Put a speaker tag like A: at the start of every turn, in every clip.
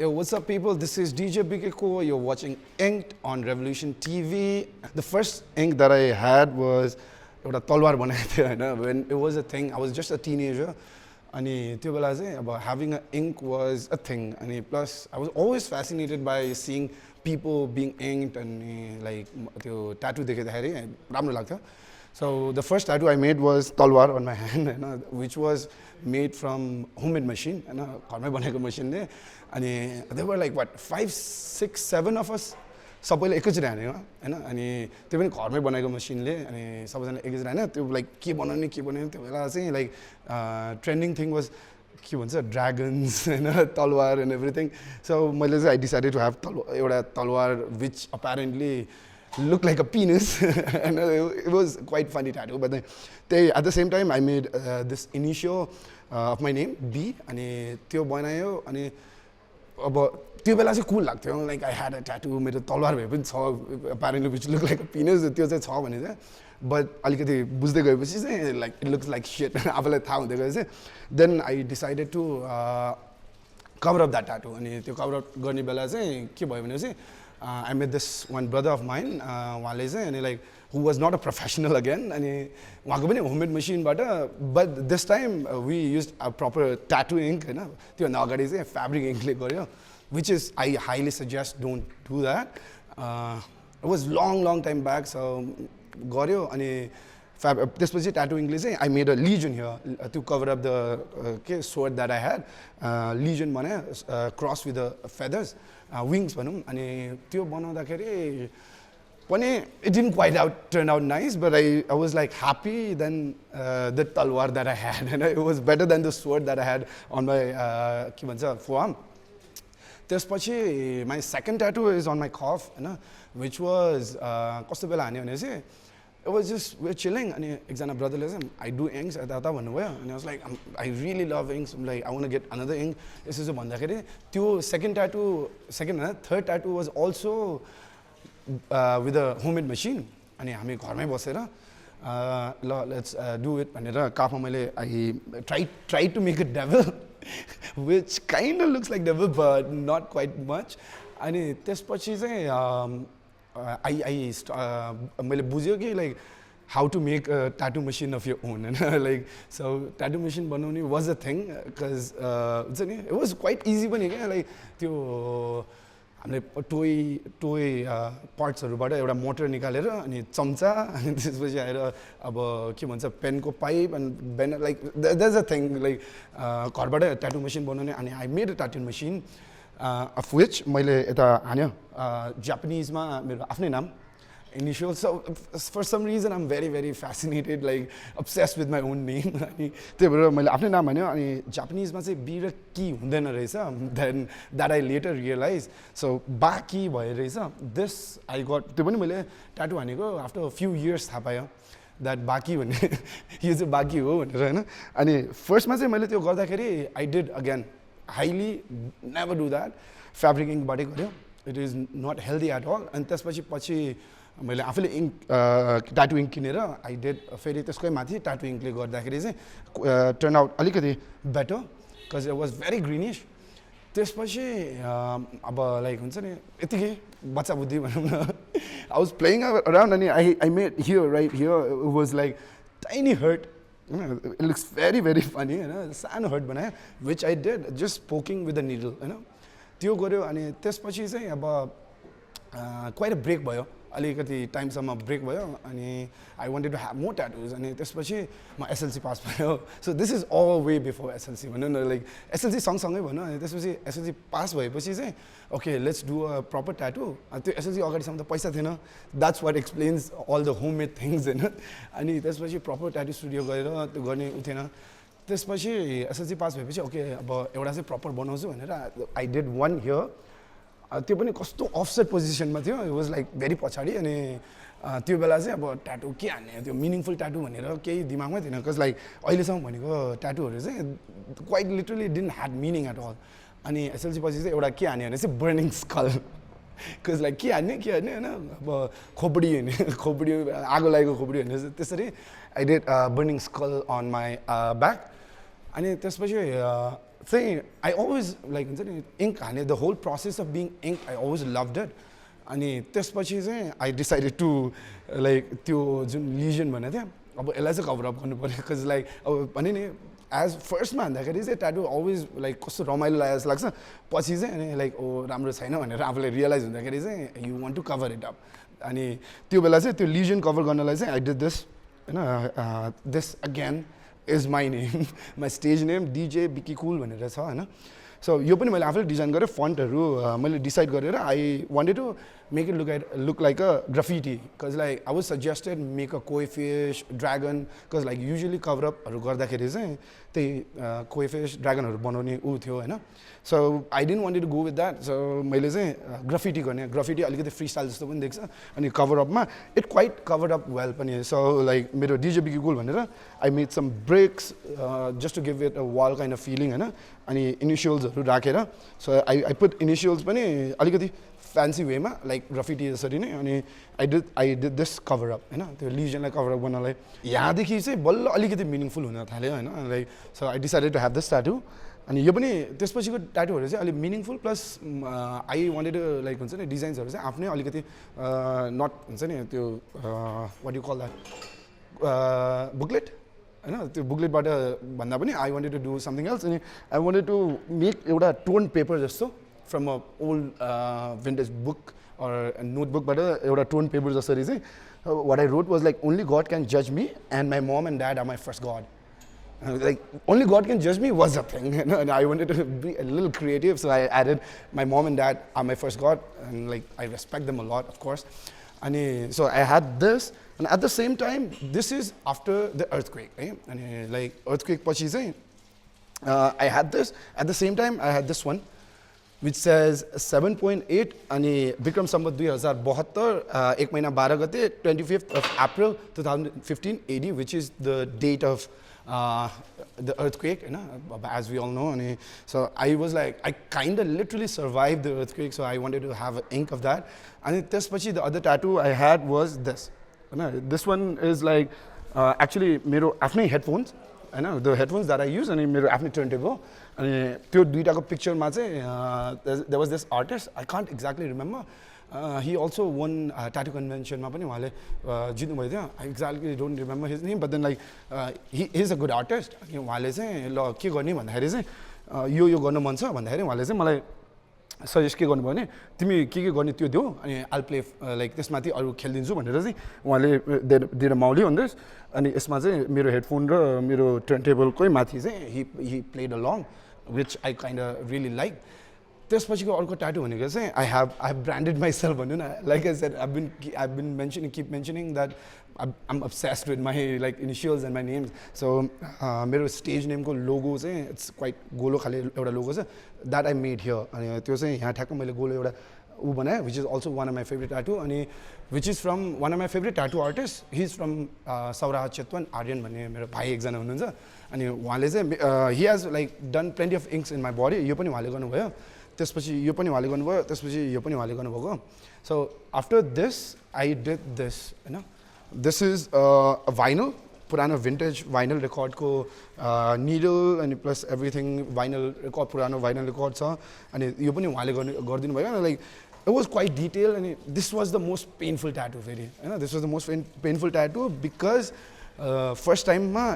A: Yo, what's up, people? This is DJ Bki Cool. You're watching Inked on Revolution TV. The first ink that I had was एउटा तलवार बनाएको थियो हैन. When it was a thing, I was just a teenager. अनि त्यो बेला चाहिँ अब having an ink was a thing. अनि plus I was always fascinated by seeing people being inked and like त्यो tattoo देख्दाखेरि राम्रो लाग्थ्यो. So the first tattoo I made was talwar on my hand, which was made from homemade machine, घरमै बनेको मसिनले. अनि there were like what 5, 6, 7 of us. सबैले एकैचोटि हान्यो हैन. अनि त्यो पनि घरमै बनेको मसिनले. अनि सबैजना एकैचोटि हान्यो. त्यो लाइक के बनाउने त्यो बेला चाहिँ लाइक ट्रेन्डिङ थिङ वाज के भन्छ ड्र्यागन्स हैन तलवार and everything. So मैले चाहिँ I decided to have एउटा तलवार which apparently looked like a penis and it was quite funny tattoo. But then at the same time I made this initial of my name B अनि त्यो बनायो. अनि अब त्यो बेला चाहिँ cool लाग्थ्यो. Like I had a tattoo मेरो तलवार भए पनि छ apparently which looked like a penis. त्यो चाहिँ छ भने चाहिँ but अलिकति बुझ्दै गएपछि चाहिँ like it looks like shit आफूलाई थाहा हुँदै गएपछि then I decided to cover up that tattoo. अनि त्यो cover up गर्ने बेला चाहिँ के भयो भने चाहिँ I met this one brother of mine उहाँले चाहिँ अनि like who was not a professional again अनि उहाँको पनि homemade machine but this time we used a proper tattoo ink हैन. त्यो भन्दा अगाडि चाहिँ fabric ink ले गर्यो, which is I highly suggest don't do that. It was long time back, so गर्यो. अनि त्यसपछि tattoo ink ले चाहिँ I made a legion here to cover up the sword that I had. Legion बनायो cross with the feathers, wings भनौं. अनि त्यो बनाउँदाखेरि पनि it didn't quite turn out nice, but I was like happy than the talwar that I had, and it was better than the sword that I had on my के भन्छ forearm. त्यसपछि my second tattoo is on my calf, which was कस्तो बेला हान्यो भने चाहिँ it was just we're chilling and एकजना brotherले चाहिँ I do inks यता भन्नुभयो. And I was like I really love inks. I'm like I want to get another ink. यसो भन्दाखेरि त्यो third tattoo was also with a homemade machine. अनि हामी घरमै बसेर ल let's do it भनेर काफमा मैले I tried to make a devil which kind of looks like devil but not quite much. अनि त्यसपछि चाहिँ मैले बुझ्यो कि like how to make a tattoo machine of your own and like so tattoo machine बनाउने was a thing because it was quite easy पनि के like त्यो हामीले टोय पार्ट्सहरुबाट एउटा मोटर निकालेर अनि चम्चा अनि त्यसपछि आएर अब के भन्छ पेनको pipe and like there's a thing like घरबाट tattoo machine बनाउने. अनि I made a tattoo machine of which मैले यता हान्यो Japanese मा मेरो आफ्नै नाम initial. So for some reason I'm very fascinated, like obsessed with my own name. अनि त्यही भएर मैले आफ्नै नाम हान्यो. अनि Japanese मा चाहिँ B र की हुँदैन रहेछ. Then that I later realized. So Bki भयो रहेछ. This I got त्यो पनि मैले tattoo हानेको after a few years थाहा पायो that Bki भन्ने यो चाहिँ Bki हो भनेर हैन. अनि फर्स्ट मा चाहिँ मैले त्यो गर्दाखेरि I did again highly never do that. Fabric ink बाटै गर्यो. It is not healthy at all. अनि त्यसपछि मैले आफैले ink tattoo ink किनेर I did फेरि त्यसकै माथि tattoo ink ले गर्दाखेरि चाहिँ turn out अलिकति better because it was very greenish. त्यसपछि अब like हुन्छ नि यतिकै बच्चा बुद्धि भनौं न I was playing around and I made here right here it was like tiny hurt. It looks very funny सानो hurt बनायो which I did just poking with a needle त्यो गर्यो. अनि त्यसपछि चाहिँ अब quite a break भयो अलिकति टाइमसम्म ब्रेक भयो. अनि I wanted to have more tattoos अनि त्यसपछि म SLC पास भयो. So this is all way before SLC भनौं न like SLC सँगसँगै भनौं. अनि त्यसपछि SLC पास भएपछि चाहिँ okay let's do a proper tattoo. त्यो SLC अगाडिसम्म त पैसा थिएन. That's what explains all the homemade things अनि त्यसपछि proper tattoo studio गएर त्यो गर्ने थिएन. त्यसपछि SLC पास भएपछि okay अब एउटा चाहिँ proper बनाउँछु भनेर I did one here. त्यो पनि कस्तो अफसेट पोजिसनमा थियो. It was like very पछाडी. अनि त्यो बेला चाहिँ अब ट्याटू के हान्ने त्यो मिनिङफुल ट्याटू भनेर केही दिमागमै थिएन because like अहिलेसम्म भनेको ट्याटूहरु चाहिँ quite literally didn't had meaning at all. अनि SLC पछि चाहिँ एउटा के हान्ने भने चाहिँ burning skull because like के हान्ने हैन अब खोपडी हैन खोपडी आगो लागेको खोपडी हैन त्यसरी I did burning skull on my back. अनि त्यसपछि चाहिँ I always like ink हाल्ने the whole process of being inked I always loved it अनि त्यसपछि चाहिँ I decided to like त्यो जुन lesion भनेको थियो अब यसलाई चाहिँ cover up गर्नु पर्यो because like अब भने नि as फर्स्टमा हान्दाखेरि चाहिँ ट्याटु always like कस्तो रमाइलो लाग्यो जस्तो लाग्छ पछि चाहिँ अनि like ओ राम्रो छैन भनेर आफूले रियलाइज हुँदाखेरि चाहिँ you want to cover it up अनि त्यो बेला चाहिँ त्यो lesion cover गर्नलाई चाहिँ I did this हैन this again is my name my stage name DJ Bki Cool भनेर छ हैन so यो पनि मैले आफूले डिजाइन गरेँ फन्टहरु मैले डिसाइड गरेर I wanted to make it look like a graffiti because like I was suggested make a koi fish dragon because like usually cover up हरु गर्दाखेरि चाहिँ त्यही koi fish dragon हरु बनाउने उ थियो हैन so I didn't want to go with that so मैले चाहिँ graffiti गर्ने graffiti अलिकति freestyle जस्तो पनि देख्छ अनि cover up मा it quite covered up well पनि so like मेरो DJ Bki Cool भनेर I made some bricks just to give it a wall kind of feeling हैन अनि initials हरु राखेर so I put initials पनि अलिकति fancy way मा like graffiti जसरी नै अनि I did this cover up हैन त्यो lesion लाई cover up गर्नलाई यहाँ देखि चाहिँ बल्ल अलिकति meaningful हुन थाल्यो हैन like so I decided to have this tattoo अनि यो पनि त्यसपछिको ट्याटुहरु चाहिँ अलि meaningful plus I wanted to like हुन्छ नि डिजाइन्सहरु चाहिँ आफ्नै अलिकति not हुन्छ नि त्यो what do you call that booklet हैन त्यो बुकलेटबाट भन्दा पनि I wanted to do something else अनि I wanted to make एउटा toned paper जस्तो from a old vintage book or a notebook but एउटा toned paper जसरी चाहिँ what I wrote was like only God can judge me and my mom and dad are my first God like only God can judge me was a thing and I wanted to be a little creative so I added my mom and dad are my first God and like I respect them a lot of course and so I had this and at the same time this is after the earthquake right and like earthquake पछि चाहिँ I had this at the same time I had this one which says 7.8 अनि विक्रम सम्वत 2072 एक महिना 12 गते 25th of April 2015 AD which is the date of the earthquake you know as we all know and so I was like I kind of literally survived the earthquake so I wanted to have an ink of that and त्यसपछि the other tattoo I had was this you know this one is like actually मेरो आफ्नै headphones you know the headphones that I use and मेरो आफ्नै turntable and त्यो दुईटाको पिक्चरमा चाहिँ there was this artist I can't exactly remember he also won tattoo convention मा पनि उहाँले जित्नु भयो थियो I exactly don't remember his name but then like he is a good artist अनि उहाँले चाहिँ ल के गर्ने भन्दाखेरि चाहिँ यो गर्न मन छ भन्दाखेरि उहाँले चाहिँ मलाई सजेस्ट के गर्नुभयो भने तिमी के गर्ने त्यो देऊ अनि I'll play like त्यसमाथि अरु खेल्दिन्छु भनेर चाहिँ उहाँले did a mauli on this अनि यसमा चाहिँ मेरो हेडफोन र मेरो टर्नटेबलकै माथि चाहिँ he played along which I kind of really like त्यसपछिको अर्को ट्याटु भनेको चाहिँ I have branded myself भन्नु न like I said I've been keep mentioning that I'm obsessed with my like initials and my names so मेरो stage name को logo चाहिँ it's quite गोलो खाले एउटा logo छ that I made here अनि त्यो चाहिँ यहाँ ठ्याक्क मैले गोलो एउटा उ बनाए which is also one of my favorite tattoo अनि which is from one of my favorite tattoo artists he's from Sauraha Chetwan Aryan भन्ने मेरो भाइ एकजना हुनुहुन्छ अनि उहाँले चाहिँ he has like done plenty of inks in my body यो पनि उहाँले गर्नुभयो त्यसपछि यो पनि उहाँले गर्नुभयो त्यसपछि यो पनि उहाँले गर्नुभएको so after this I did this you know this is a vinyl पुरानो vintage vinyl record को needle and plus everything vinyl record पुरानो vinyl record छ अनि यो पनि उहाँले गरिदिनु भयो like it was quite detailed and this was the most painful tattoo very you know this was the most painful tattoo because first time ma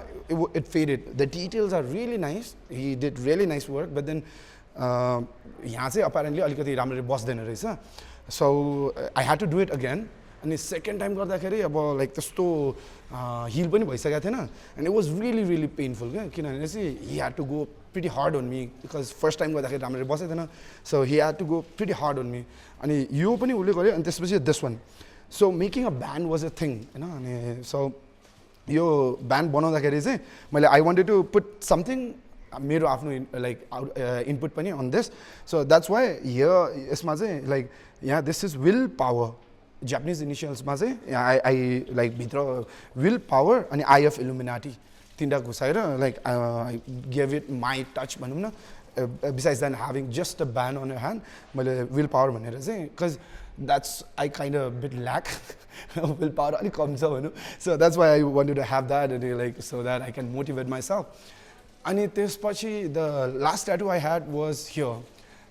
A: it faded the details are really nice he did really nice work but then यहाँ चाहिँ apparently अलिकति राम्ररी बस्दैन रहेछ so I had to do it again अनि second time गर्दाखेरि अब like त्यस्तो heal पनि भइसकेको थिएन and it was really painful क्या किनभने चाहिँ he had to go pretty hard on me because first time गर्दाखेरि राम्ररी बसेको थिएन so he had to go pretty hard on me अनि यो पनि उले गर्यो अनि त्यसपछि this one so making a band was a thing you know अनि so यो band बनाउँदाखेरि चाहिँ मैले I wanted to put something मेरो आफ्नो like input पनि on this so that's why here यसमा चाहिँ like yeah this is will power Japanese initials मा चाहिँ I like भित्र will power अनि I of Illuminati तीनटा घुसाएर like I gave it my touch भनौँ न besides than having just a band on your hand मैले will power भनेर चाहिँ because that's I kind of bit lack will power अलिक कम छ भनौँ so that's why I wanted to have that and like so that I can motivate myself अनि त्यसपछि the last tattoo I had was here,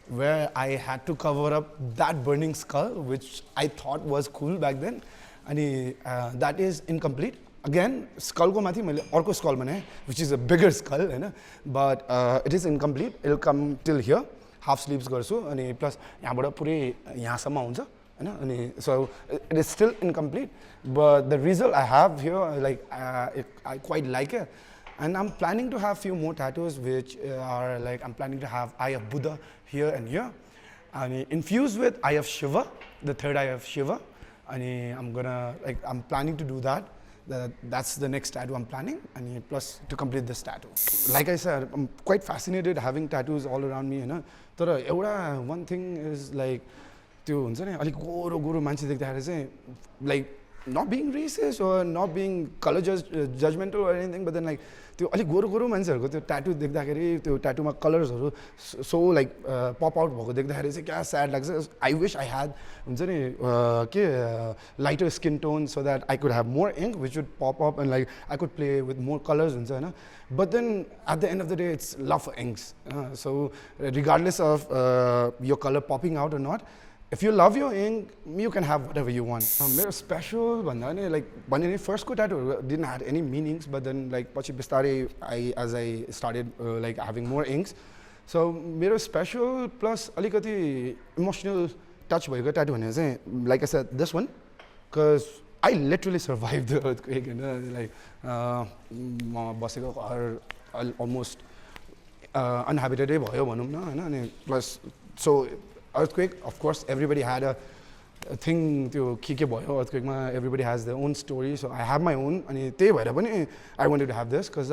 A: where I had to cover up that burning skull, which I thought was cool back then. And that is incomplete. Again, skull ko mathi मैले अर्को skull बनाएँ, which is a bigger skull, हैन? But it is incomplete. It'll come till here. Half sleeves गर्छु अनि plus यहाँबाट पुरै यहाँसम्म हुन्छ, हैन? अनि so it is still incomplete. But the result I have here, like I quite like it. And I'm planning to have few more tattoos, which are like I'm planning to have eye of Buddha here and here, and infused with eye of Shiva, the third eye of Shiva. And I'm planning to do that. That's the next tattoo I'm planning, and plus to complete this tattoo. Like I said, I'm quite fascinated having tattoos all around me, हैन? तर एउटा one thing is like त्यो हुन्छ नि अलिक गोरो गोरो मान्छे देख्दाखेरि चाहिँ like not being racist or not being color judgmental or anything, but then like त्यो अलिक गोरो गोरो मान्छेहरुको त्यो ट्याटू देख्दाखेरि त्यो ट्याटूमा कलर्सहरु so like pop out भएको देख्दाखेरि चाहिँ क्या sad लाग्छ. I wish I had हुन्छ नि के lighter skin tone so that I could have more ink which would pop up and like I could play with more colors हुन्छ हैन. But then at the end of the day it's love for inks. So regardless of your color popping out or not, if you love your ink, you can have whatever you want. मेरो special भन्दा नि like भने नि first को tattoo didn't have any meanings, but then like पछि बिस्तारै as I started like having more inks, so मेरो special plus अलिकति emotional touch भएको tattoo भने चाहिँ like I said this one, because I literally survived the earthquake, you know, like म बसेको घर almost uninhabited भयो भनौँ न हैन. अनि plus so earthquake, of course everybody had a thing त्यो के भयो earthquake, everybody has their own story, so I have my own. अनि त्यही भएर पनि I wanted to have this because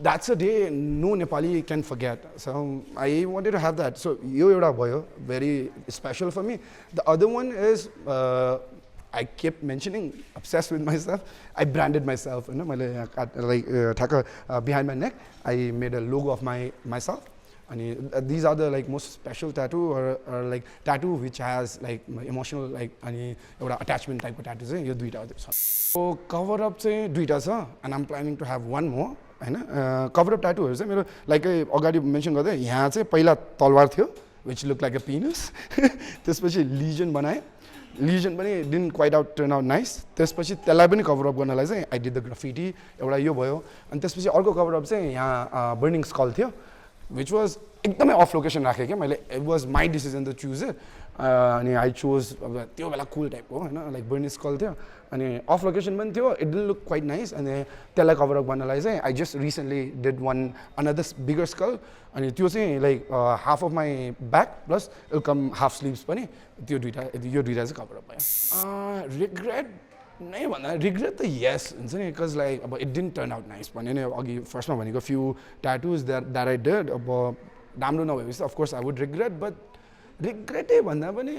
A: that's a day no Nepali can forget, so I wanted to have that. So यो एउटा भयो very special for me. The other one is I kept mentioning, obsessed with myself. I branded myself, you know, like behind my neck I made a logo of myself. And these are the like most special tattoo or like tattoo which has like emotional like any attachment type of tattoos. यो दुईटा छ. So cover up चाहिँ दुईटा छ, and I'm planning to have one more, हैन. Cover up tattooहरु चाहिँ मेरो like अगाडि मेन्सन गर्दै यहाँ चाहिँ पहिला तलवार थियो which looked like a penis. त्यसपछि legion बनाए. Legion पनि didn't quite turn out nice. त्यसपछि त्यसलाई पनि cover up गर्नलाई चाहिँ I did the graffiti, एउटा यो भयो. अनि त्यसपछि अर्को cover up चाहिँ यहाँ burning skull थियो, which was एकदमै off location राखे के मैले. It was my decision to choose it. अनि I chose त्यो बेला cool type हो हैन, like burning skull थियो अनि off location पनि थियो. It didn't look quite nice, अनि त्यसलाई cover up गर्नलाई चाहिँ I just recently did another bigger skull, अनि त्यो चाहिँ like half of my back plus it'll come half sleeves पनि त्यो यो दुईटा चाहिँ cover up भयो. Regret नै भन्दा regret त yes हुन्छ नि, because like it didn't turn out nice. भने नि अघि फर्स्टमा भनेको few tattoos that I did अब राम्रो नभएपछि of course I would regret, but regret भन्दा पनि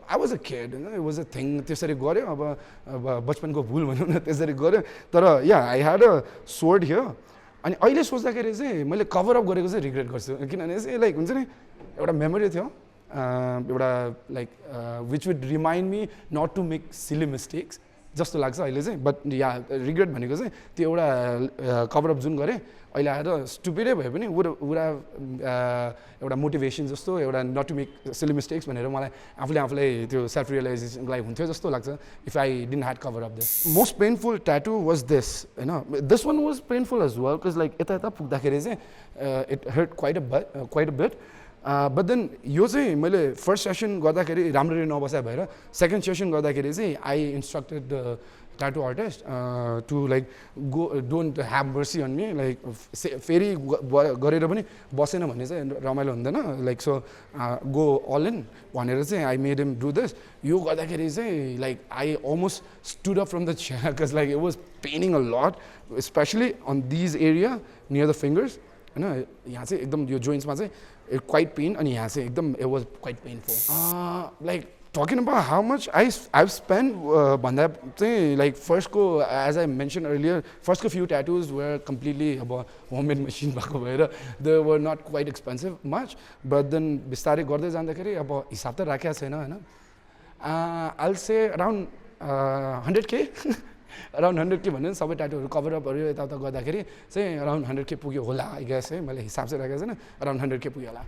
A: I was a kid, you know, it was a thing. त्यसरी गर्यो अब बचपनको भुल भनौँ न, त्यसरी गर्यो. तर yeah, I had a sword here, अनि अहिले सोच्दाखेरि चाहिँ मैले cover up गरेको चाहिँ regret गर्छु, किनभने चाहिँ like हुन्छ नि एउटा memory थियो एउटा like which would remind me not to make silly mistakes जस्तो लाग्छ अहिले चाहिँ. बट या रिग्रेट भनेको चाहिँ त्यो एउटा कभर अप जुन गरेँ अहिले आएर स्टुपिडै भए पनि वुड हेभ एउटा मोटिभेसन जस्तो एउटा not to make silly mistakes भनेर मलाई आफूलाई त्यो सेल्फ रियलाइजेसनको लागि हुन्थ्यो जस्तो लाग्छ if I didn't had cover up this. Most painful tattoo was this, होइन. This one was painful as well because like यता पुग्दाखेरि चाहिँ it hurt quite a bit. But then यो चाहिँ मैले फर्स्ट सेसन गर्दाखेरि राम्ररी नबसाए भएर सेकेन्ड सेसन गर्दाखेरि चाहिँ I instructed the tattoo artist to like don't have mercy on me, like फेरि गरेर पनि बसेन भने चाहिँ रमाइलो हुँदैन, like so go all in भनेर चाहिँ I made him do this. यो गर्दाखेरि चाहिँ like I almost stood up from the chair because like it was paining a lot, especially on these area near the fingers, हैन. यहाँ चाहिँ एकदम यो जोइन्ट्समा चाहिँ quite pain, अनि यहाँ चाहिँ एकदम it was quite painful. Like talking about how much I've spent भन्दा चाहिँ like first को as I mentioned earlier, first को few tattoos were completely about homemade machine भएको भएर they were not quite expensive much, but then बिस्तारै गर्दै जाँदाखेरि अब हिसाब त राखेको छैन, हैन. I'll say around 100K around 100K भन्यो नि सबै ट्याटुहरू कभर अपहरू यताउता गर्दाखेरि चाहिँ अराउन्ड 100K पुग्यो होला आई गेस है मैले हिसाब चाहिँ राखेको छैन अराउन्ड 100K पुग्यो होला